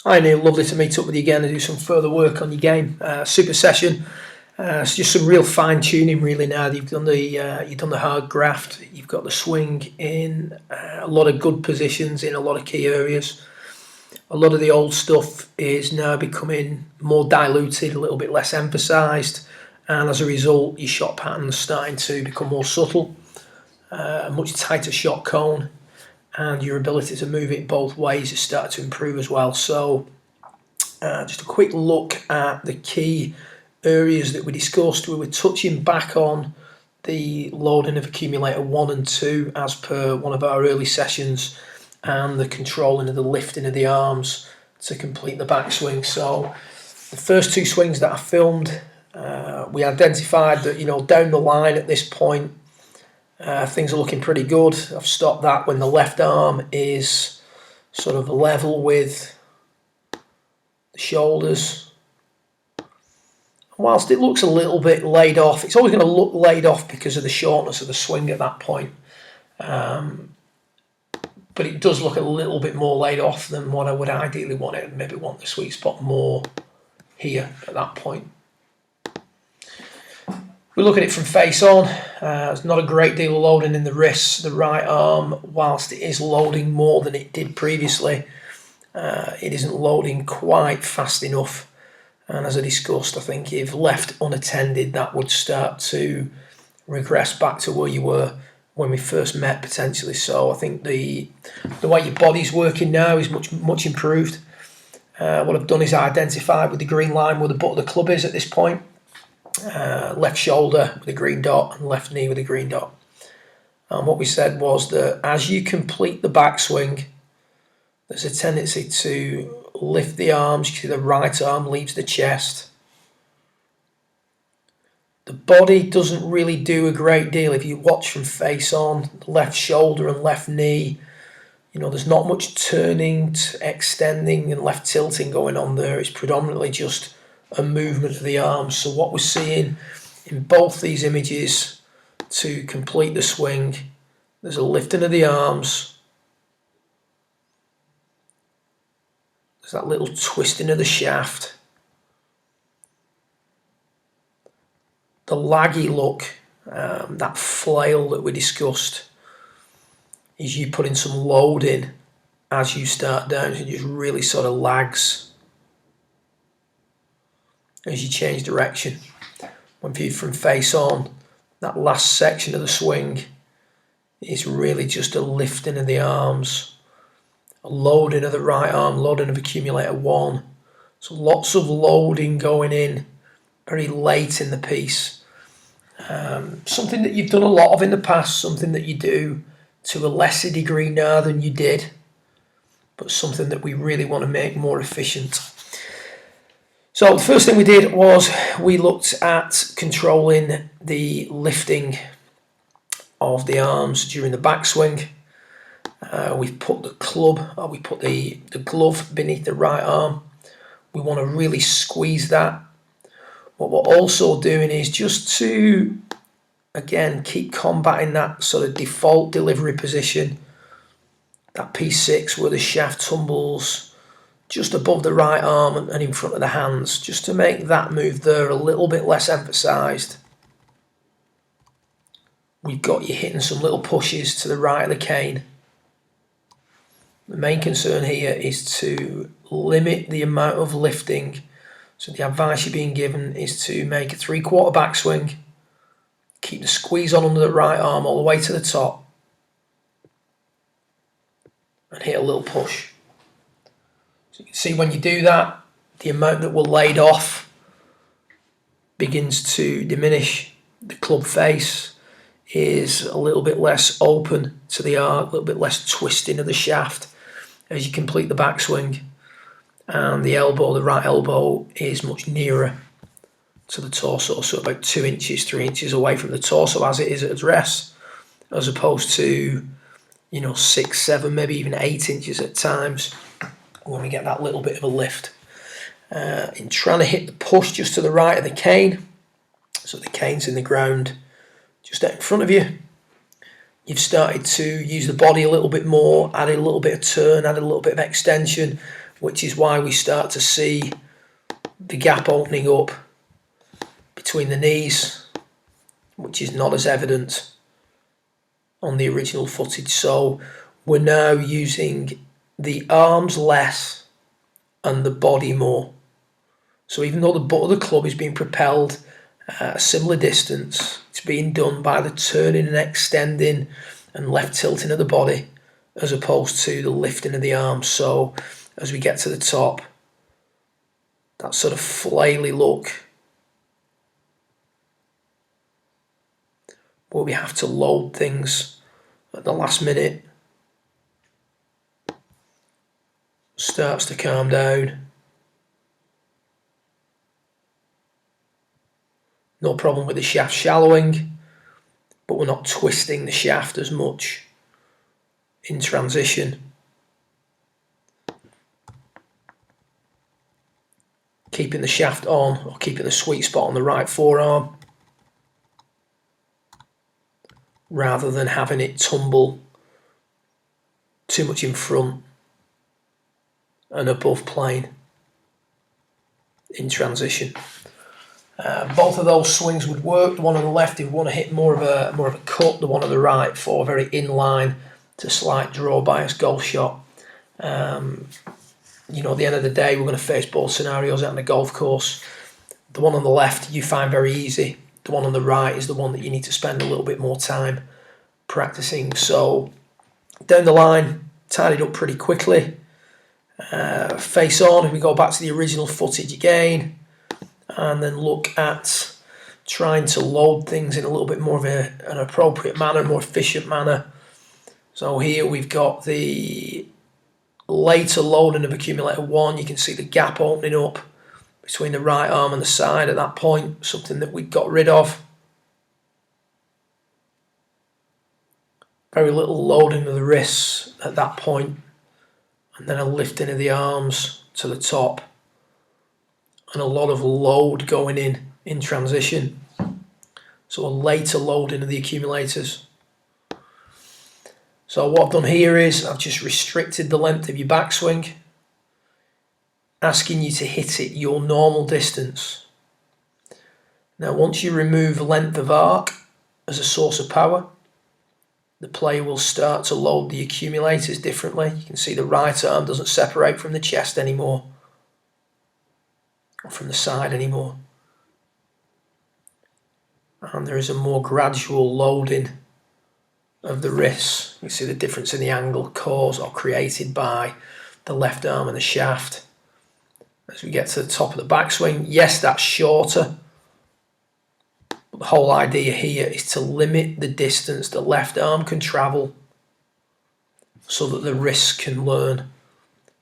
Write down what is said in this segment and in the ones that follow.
Hi Neil, lovely to meet up with you again and do some further work on your game. Super session. It's just some real fine tuning really now. You've done the hard graft. You've got the swing in a lot of good positions in a lot of key areas. A lot of the old stuff is now becoming more diluted, a little bit less emphasised, and as a result, your shot pattern's starting to become more subtle, a much tighter shot cone, and your ability to move it both ways has started to improve as well. So just a quick look at the key areas that we discussed. We were touching back on the loading of accumulator 1 and 2 as per one of our early sessions, and the controlling of the lifting of the arms to complete the backswing. So the first two swings that I filmed, we identified that, down the line at this point, things are looking pretty good. I've stopped that when the left arm is sort of level with the shoulders. Whilst it looks a little bit laid off, it's always going to look laid off because of the shortness of the swing at that point. But it does look a little bit more laid off than what I would ideally want it. Maybe want the sweet spot more here at that point. We look at it from face on. There's not a great deal of loading in the wrists. The right arm, whilst it is loading more than it did previously, it isn't loading quite fast enough. And as I discussed, I think if left unattended, that would start to regress back to where you were when we first met potentially. So I think the way your body's working now is much improved. What I've done is identified with the green line where the butt of the club is at this point. Left shoulder with a green dot and left knee with a green dot. And what we said was that as you complete the backswing, there's a tendency to lift the arms. You see the right arm leaves the chest. The body doesn't really do a great deal. If you watch from face on, left shoulder and left knee, there's not much turning, extending and left tilting going on there. It's predominantly just a movement of the arms. So what we're seeing in both these images to complete the swing, there's a lifting of the arms. There's that little twisting of the shaft. The laggy look, that flail that we discussed, is you putting some load in as you start down. It just really sort of lags as you change direction. When viewed from face on, that last section of the swing is really just a lifting of the arms, a loading of the right arm, loading of accumulator 1. So lots of loading going in very late in the piece. Something that you've done a lot of in the past, something that you do to a lesser degree now than you did, but something that we really want to make more efficient. So the first thing we did was we looked at controlling the lifting of the arms during the backswing. We've put the glove beneath the right arm. We want to really squeeze that. What we're also doing is just to, again, keep combating that sort of default delivery position, that P6 where the shaft tumbles just above the right arm and in front of the hands, just to make that move there a little bit less emphasised. We've got you hitting some little pushes to the right of the cane. The main concern here is to limit the amount of lifting. So the advice you're being given is to make a 3/4 backswing, keep the squeeze on under the right arm all the way to the top, and hit a little push. So you can see when you do that, the amount that we're laid off begins to diminish. The club face is a little bit less open to the arc, a little bit less twisting of the shaft as you complete the backswing. And the elbow, the right elbow, is much nearer to the torso, so about 2 inches, 3 inches away from the torso as it is at address, as opposed to 6, 7, maybe even 8 inches at times when we get that little bit of a lift. In trying to hit the push just to the right of the cane, so the cane's in the ground just out in front of you, you've started to use the body a little bit more, added a little bit of turn, added a little bit of extension. which is why we start to see the gap opening up between the knees, which is not as evident on the original footage. So we're now using the arms less and the body more. So even though the butt of the club is being propelled at a similar distance, it's being done by the turning and extending and left tilting of the body as opposed to the lifting of the arms. So as we get to the top, that sort of flaily look where we have to load things at the last minute starts to calm down. No problem with the shaft shallowing, but we're not twisting the shaft as much in transition. Keeping the shaft on, or keeping the sweet spot on the right forearm, rather than having it tumble too much in front and above plane in transition. Both of those swings would work. The one on the left, if we want to hit more of a cut, the one on the right for a very inline to slight draw bias golf shot. You know, at the end of the day, we're going to face both scenarios out on the golf course. The one on the left you find very easy. The one on the right is the one that you need to spend a little bit more time practicing. So down the line, tied it up pretty quickly. Face on, if we go back to the original footage again, and then look at trying to load things in a little bit more of an appropriate manner, more efficient manner. So here we've got the later loading of accumulator 1. You can see the gap opening up between the right arm and the side at that point, something that we got rid of. Very little loading of the wrists at that point, and then a lifting of the arms to the top, and a lot of load going in transition. So a later loading of the accumulators. So what I've done here is I've just restricted the length of your backswing, asking you to hit it your normal distance. Now once you remove length of arc as a source of power, the player will start to load the accumulators differently. You can see the right arm doesn't separate from the chest anymore, or from the side anymore. And there is a more gradual loading of the wrists. You see the difference in the angle caused or created by the left arm and the shaft. As we get to the top of the backswing, yes, that's shorter. But the whole idea here is to limit the distance the left arm can travel so that the wrists can learn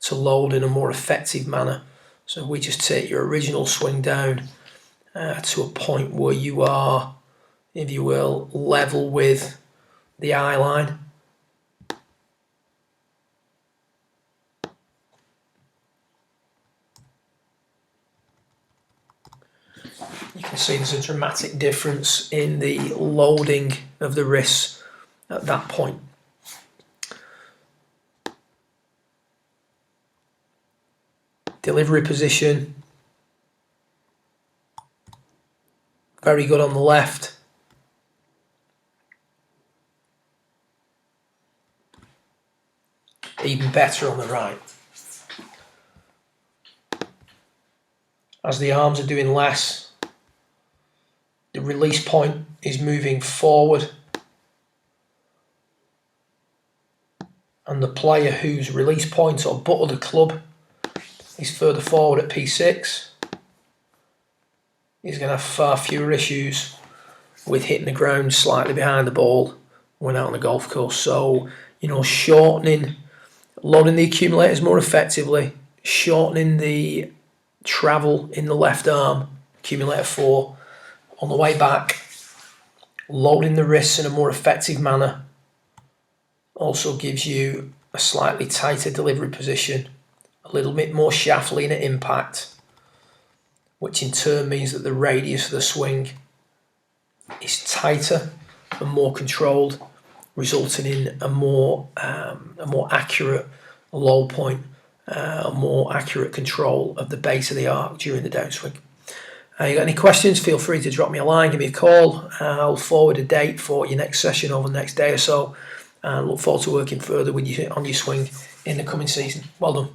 to load in a more effective manner. So we just take your original swing down to a point where you are, if you will, level with the eye line. You can see there's a dramatic difference in the loading of the wrists at that point. Delivery position, very good on the left. Even better on the right. As the arms are doing less, the release point is moving forward, and the player whose release point or butt of the club is further forward at P6 is going to have far fewer issues with hitting the ground slightly behind the ball when out on the golf course. So, you know, shortening, loading the accumulators more effectively, shortening the travel in the left arm, accumulator 4, on the way back, loading the wrists in a more effective manner also gives you a slightly tighter delivery position, a little bit more shaft lean at impact, which in turn means that the radius of the swing is tighter and more controlled, resulting in a more accurate low point a more accurate control of the base of the arc during the downswing. You got any questions, feel free to drop me a line, give me a call. I'll forward a date for your next session over the next day or so, and look forward to working further with you on your swing in the coming season. Well done.